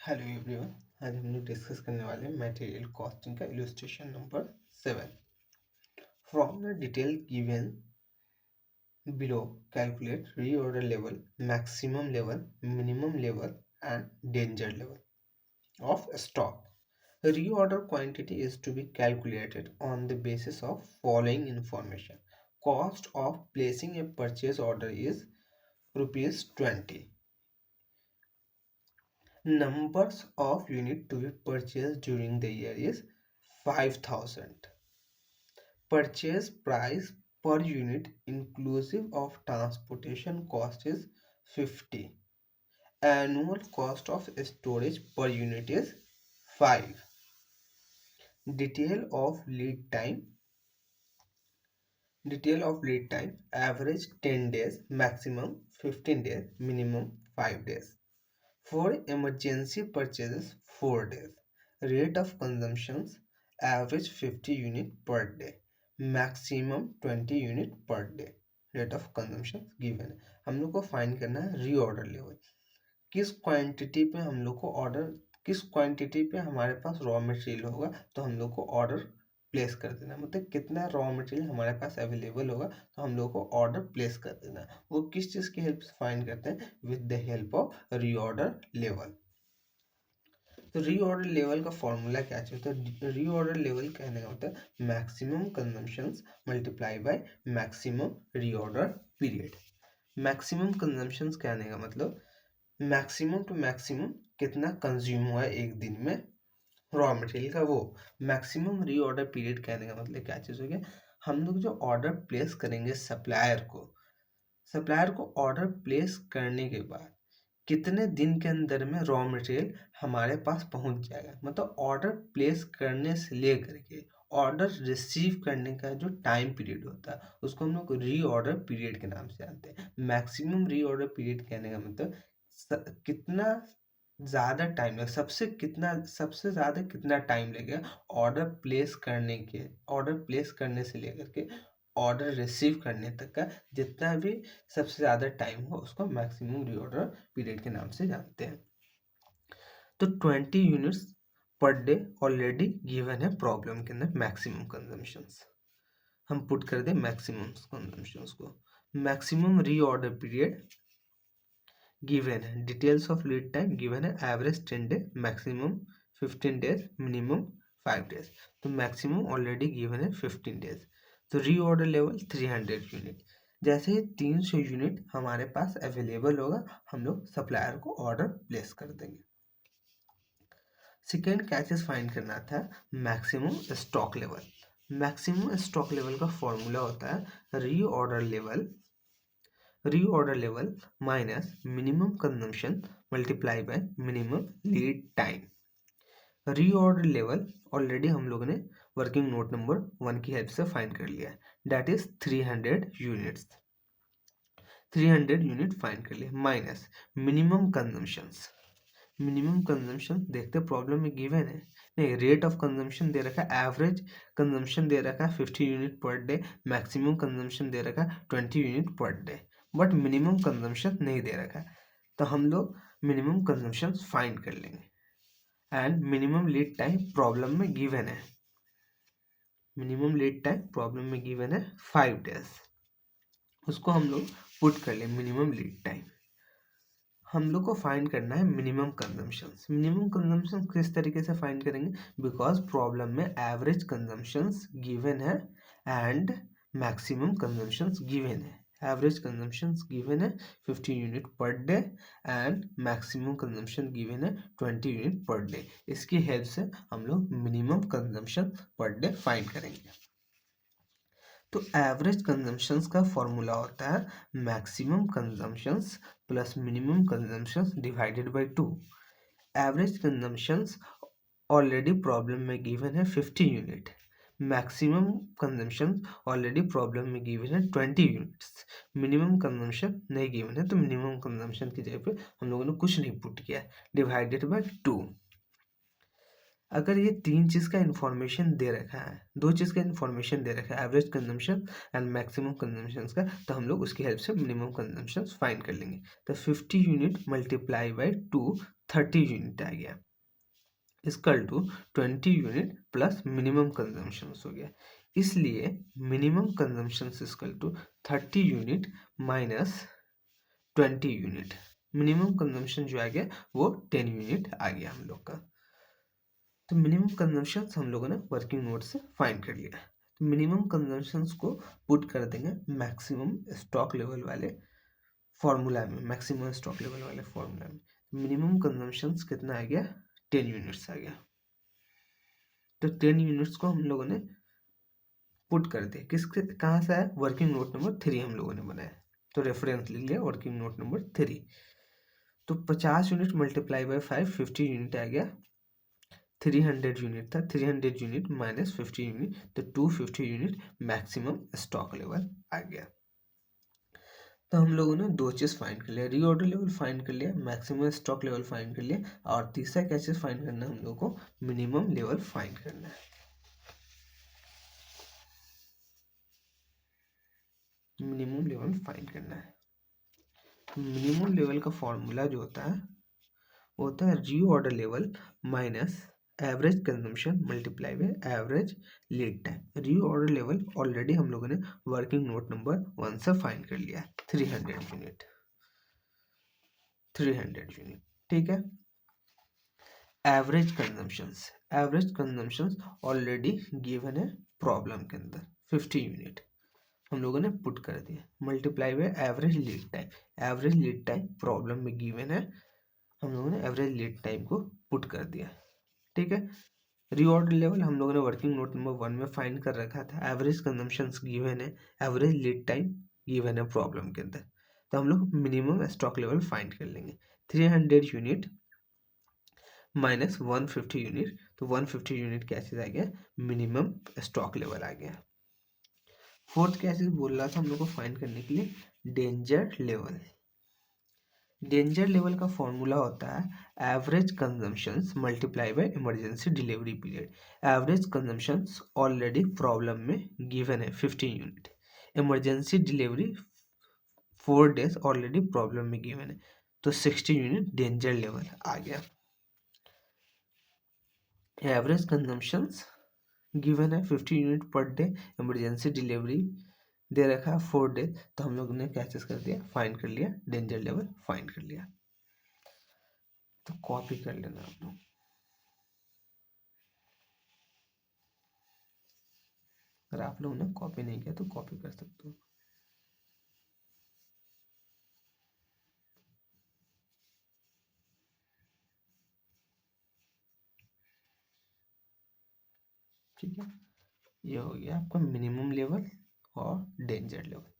Hello everyone. आज हम लोग डिस्कस करने वाले हैं मटेरियल कॉस्टिंग का illustration number 7। From the detail given below calculate reorder level, maximum level, minimum level and danger level of stock. Reorder quantity is to be calculated on the basis of following information. Cost of placing a purchase order is rupees 20. Numbers of unit to be purchased during the year is 5000. Purchase price per unit inclusive of transportation cost is 50. Annual cost of storage per unit is 5. Detail of lead time. Average 10 days, maximum 15 days, minimum 5 days. For emergency purchases 4 days. Rate of consumptions average 50 unit per day, maximum 20 unit per day. Rate of consumption given है। हम लोग को find करना है reorder level. किस quantity पे हम लोग को ऑर्डर, किस क्वांटिटी पे हमारे पास रॉ मटेरियल होगा तो हम लोग को ऑर्डर प्लेस कर देना, मतलब कितना रॉ मटेरियल हमारे पास अवेलेबल होगा तो हम लोग को ऑर्डर प्लेस कर देना। वो किस चीज़ की हेल्प से फाइंड करते हैं? With the help of reorder level. तो रीऑर्डर लेवल का फॉर्मूला क्या होता है? रीऑर्डर लेवल कहने का होता है maximum consumptions multiply by maximum reorder period. Maximum consumptions कहने का मतलब मैक्सिमम टू मैक्सिमम कितना कंज्यूम हुआ है एक दिन में रॉ मटेरियल का, वो। मैक्सिमम रीऑर्डर पीरियड कहने का मतलब क्या चीज़ हो गया? हम लोग जो ऑर्डर प्लेस करेंगे सप्लायर को ऑर्डर प्लेस करने के बाद कितने दिन के अंदर में रॉ मटेरियल हमारे पास पहुंच जाएगा, मतलब ऑर्डर प्लेस करने से लेकर के ऑर्डर रिसीव करने का जो टाइम पीरियड होता है उसको हम लोग रीऑर्डर पीरियड के नाम से जानते हैं। मैक्सिमम रीऑर्डर पीरियड कहने का मतलब कितना ज़्यादा टाइम लगेगा, सबसे ज़्यादा कितना टाइम लगेगा ऑर्डर प्लेस करने से लेकर के ऑर्डर रिसीव करने तक का जितना भी सबसे ज़्यादा टाइम हो उसको मैक्सिमम रीऑर्डर पीरियड के नाम से जानते हैं। तो 20 units per day already given है प्रॉब्लम के अंदर मैक्सिमम कंजम्पशंस। हम पुट कर दें मैक्सिमम कंजम्पशंस को। मैक्सिमम रीऑर्डर पीरियड गिवन है, details of lead time given है, average 10 day, maximum 15 days, minimum 5 days. तो मैक्सिमम ऑलरेडी गिवन है 15 डेज। तो रीऑर्डर लेवल 300 यूनिट। जैसे ही 300 यूनिट हमारे पास अवेलेबल होगा हम लोग सप्लायर को ऑर्डर प्लेस कर देंगे। सेकेंड क्या चीज फाइंड करना था? Maximum stock level. Maximum stock level का फॉर्मूला होता है reorder level minus minimum consumption multiply by minimum lead time. Reorder level already हम लोगों ने वर्किंग नोट नंबर 1 की हेल्प से फाइंड कर लिया है, that is 300 units. 300 unit find कर लिया माइनस मिनिमम कंजम्पशन देखते प्रॉब्लम में गिवन है, नहीं रेट ऑफ कंजम्पशन दे रखा है, एवरेज कंजम्पशन दे रखा है 50 unit per day, maximum consumption दे रखा है 20 unit per day, but minimum consumption नहीं दे रखा है। तो हम लोग मिनिमम कंजम्पशन फाइंड कर लेंगे। And minimum lead time problem में गिवन है, 5 डेज। उसको हम लोग पुट कर ले मिनिमम लीड टाइम। हम लोग को फाइंड करना है मिनिमम कंजम्पशन किस तरीके से फाइंड करेंगे? बिकॉज प्रॉब्लम में एवरेज कंजम्पशंस गिवन है एंड मैक्सिमम कंजम्पशंस गिवन है। एवरेज कंजम्पशंस गिवन है 50 unit per day and maximum consumption given है 20 यूनिट पर डे। इसकी हेल्प से हम लोग minimum consumption per day find करेंगे। तो एवरेज कंजम्पशंस का फॉर्मूला होता है maximum consumptions plus minimum consumptions divided by 2। Average consumptions already problem में गिवन है 50 unit, maximum consumption already problem में गिवन है 20 यूनिट्स, मिनिमम कंजम्पशन नहीं गिवन है तो मिनिमम कंजम्पशन की जगह पे हम लोगों ने कुछ नहीं पुट किया, डिवाइडेड बाय 2। अगर ये 3 चीज़ का इन्फॉर्मेशन दे रखा है, 2 चीज़ का इन्फॉर्मेशन दे रखा है, average consumption and maximum consumption का, तो हम लोग उसकी हेल्प से मिनिमम कंजम्पशन फाइंड कर लेंगे। तो 50 यूनिट मल्टीप्लाई बाय 2 30 यूनिट आ गया, equal to 20 unit plus minimum consumption हो गया। इसलिए minimum consumption equal to 30 unit minus 20 unit. Minimum consumption जो आ गया वो 10 यूनिट आ गया हम लोग का। तो मिनिमम कंजम्पशन हम लोगों ने वर्किंग नोट से फाइंड कर लिया। तो मिनिमम कंजम्पशन को पुट कर देंगे मैक्सिमम स्टॉक लेवल वाले फॉर्मूला में, मैक्सिमम स्टॉक लेवल वाले फॉर्मूला में। मिनिमम कंजम्पशन कितना आ गया, 10 यूनिट्स आ गया। तो 10 यूनिट्स को हम लोगों ने पुट कर दिया, किसके कहाँ से आया, वर्किंग नोट नंबर 3 हम लोगों ने बनाया। तो रेफरेंस लिख लिया वर्किंग नोट नंबर 3। तो 50 यूनिट मल्टीप्लाई बाय 5 50 यूनिट आ गया। 300 यूनिट था, 300 यूनिट माइनस 50 यूनिट, तो 250 यूनिट मैक्सिमम स्टॉक लेवल आ गया। तो हम लोगों ने दो चीज़ फाइंड कर लिया, रीऑर्डर लेवल फाइंड कर लिया, मैक्सिमम स्टॉक लेवल फाइंड कर लिया, और तीसरा क्या चीज़ फाइंड करना है हम लोगों को, मिनिमम लेवल फाइंड करना है। मिनिमम लेवल फाइंड करना है। मिनिमम लेवल का फॉर्मूला जो होता है वो होता है reorder level minus average consumption multiply by average lead time. Reorder level already हम लोगों ने वर्किंग नोट नंबर 1 से फाइंड कर लिया, 300 यूनिट, 300 यूनिट, ठीक है। एवरेज कंजम्पशंस ऑलरेडी गिवन है प्रॉब्लम के अंदर, 50 यूनिट हम लोगों ने पुट कर दिया, multiply by average lead time. Average lead time problem में गिवन है, हम लोगों ने एवरेज लीड टाइम को पुट कर दिया, ठीक है। रीऑर्डर लेवल हम लोगों ने वर्किंग नोट नंबर 1 में फाइंड कर रखा था, एवरेज कंजम्पशंस गिवन है, एवरेज लीड टाइम गिवन है प्रॉब्लम के अंदर। तो हम लोग मिनिमम स्टॉक लेवल फाइंड कर लेंगे, 300 यूनिट माइनस 150 यूनिट, तो 150 यूनिट क्या चीज़ आ गया, मिनिमम स्टॉक लेवल आ गया। फोर्थ क्या चीज़ बोल रहा था हम लोग को फाइंड करने के लिए, डेंजर लेवल। डेंजर लेवल का फॉर्मूला होता है average consumptions multiply by emergency delivery period. Average consumptions already problem में गिवन है 15 unit, emergency delivery 4 days already problem में गिवन है, तो 60 यूनिट डेंजर लेवल आ गया। एवरेज कंजम्पशंस गिवन है 50 unit per day, emergency delivery दे रखा है 4 डे, तो हम लोग ने क्या चीज कर दिया, फाइंड कर लिया, डेंजर लेवल फाइंड कर लिया। तो कॉपी कर लेना आप लोग, अगर आप लोगों ने कॉपी नहीं किया तो कॉपी कर सकते हो। ठीक है, ये हो गया आपका मिनिमम लेवल और डेंजर लेवल।